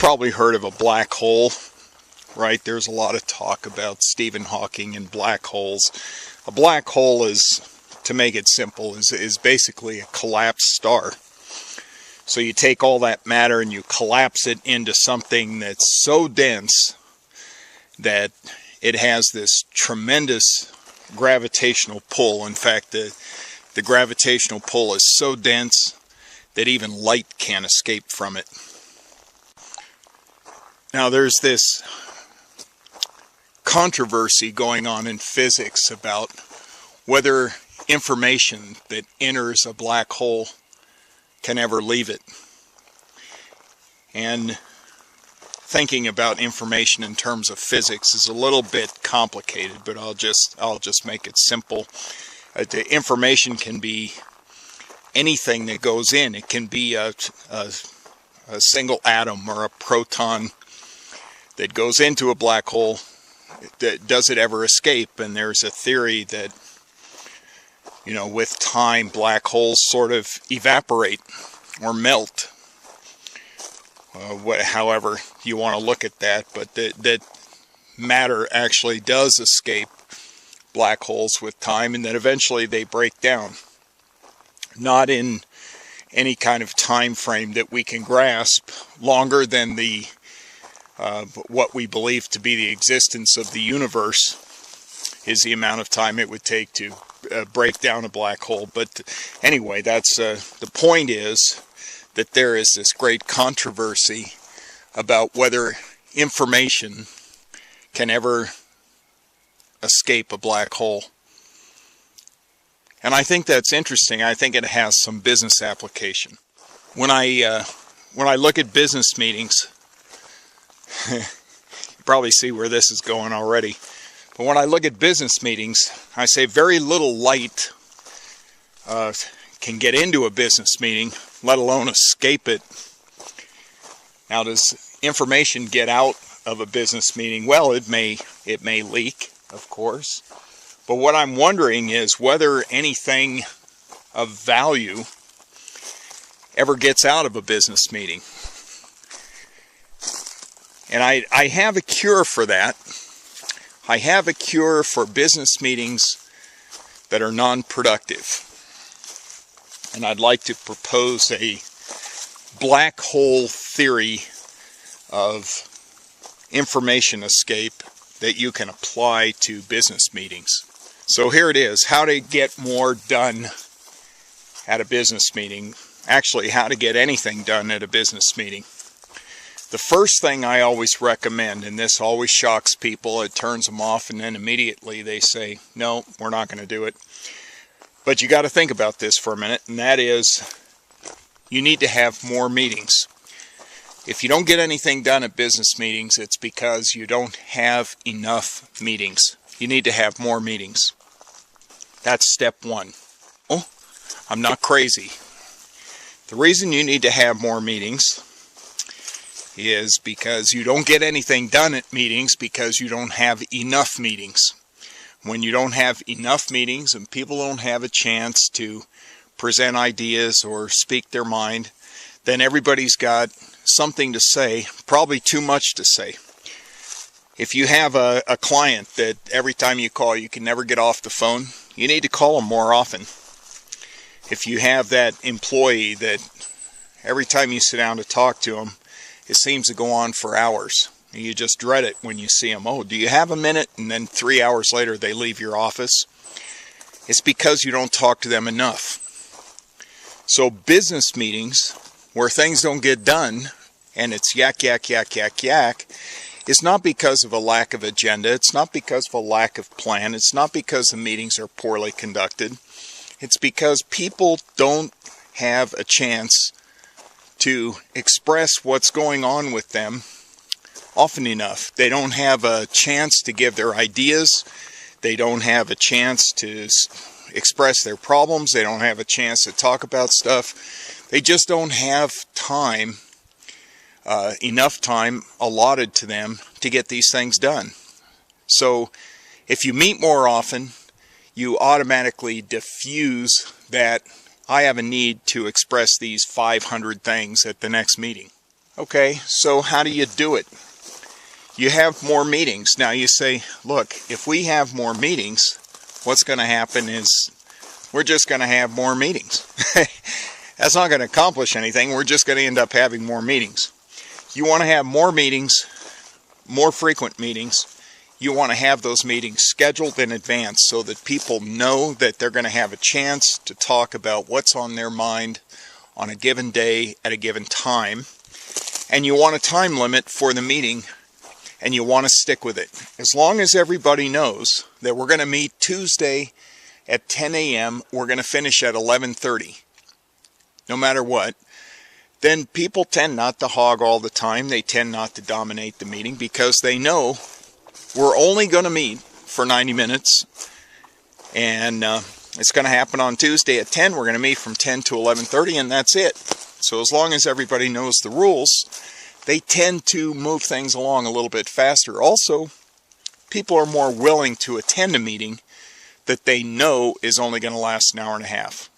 probably heard of a black hole, right? There's a lot of talk about Stephen Hawking and black holes. A black hole is, to make it simple, is basically a collapsed star. So you take all that matter and you collapse it into something that's so dense that it has this tremendous gravitational pull. In fact, the gravitational pull is so dense that even light can't escape from it. Now there's this controversy going on in physics about whether information that enters a black hole can ever leave it. And thinking about information in terms of physics is a little bit complicated, but I'll just make it simple. The information can be anything that goes in. It can be a single atom or a proton that goes into a black hole. Does it ever escape? And there's a theory that, you know, with time, black holes sort of evaporate or melt. However you want to look at that, but that matter actually does escape black holes with time, and that eventually they break down. Not in any kind of time frame that we can grasp, longer than the what we believe to be the existence of the universe is the amount of time it would take to break down a black hole. But anyway, that's the point is that there is this great controversy about whether information can ever escape a black hole. And I think that's interesting. I think it has some business application. When I look at business meetings, you probably see where this is going already. But when I look at business meetings, I say very little light can get into a business meeting, let alone escape it. Now, does information get out of a business meeting? Well, it may leak, of course. But what I'm wondering is whether anything of value ever gets out of a business meeting. And I have a cure for that. I have a cure for business meetings that are non-productive. And I'd like to propose a black hole theory of information escape that you can apply to business meetings. So here it is, how to get more done at a business meeting. Actually, how to get anything done at a business meeting. The first thing I always recommend, and this always shocks people, it turns them off, and then immediately they say, no, we're not going to do it. But you got to think about this for a minute, and that is, you need to have more meetings. If you don't get anything done at business meetings, it's because you don't have enough meetings. You need to have more meetings. That's step one. Oh, I'm not crazy. The reason you need to have more meetings is because you don't get anything done at meetings because you don't have enough meetings. When you don't have enough meetings and people don't have a chance to present ideas or speak their mind, then everybody's got something to say, probably too much to say. If you have a client that every time you call you can never get off the phone, you need to call them more often. If you have that employee that every time you sit down to talk to them, it seems to go on for hours. You just dread it when you see them. Oh, do you have a minute? And then 3 hours later they leave your office. It's because you don't talk to them enough. So business meetings where things don't get done and it's yak, yak, yak, yak, yak, is not because of a lack of agenda. It's not because of a lack of plan. It's not because the meetings are poorly conducted. It's because people don't have a chance to express what's going on with them often enough. They don't have a chance to give their ideas. They don't have a chance to express their problems. They don't have a chance to talk about stuff. They just don't have time, enough time allotted to them to get these things done. So if you meet more often, you automatically diffuse that I have a need to express these 500 things at the next meeting. Okay, so how do you do it? You have more meetings. Now you say, look, if we have more meetings, what's going to happen is we're just going to have more meetings. That's not going to accomplish anything. We're just going to end up having more meetings. You want to have more meetings, more frequent meetings. You want to have those meetings scheduled in advance so that people know that they're going to have a chance to talk about what's on their mind on a given day at a given time. And you want a time limit for the meeting, and you want to stick with it. As long as everybody knows that we're going to meet Tuesday at 10 a.m., we're going to finish at 11:30, no matter what, then people tend not to hog all the time. They tend not to dominate the meeting because they know we're only going to meet for 90 minutes, and it's going to happen on Tuesday at 10. We're going to meet from 10 to 11:30, and that's it. So as long as everybody knows the rules, they tend to move things along a little bit faster. Also, people are more willing to attend a meeting that they know is only going to last an hour and a half.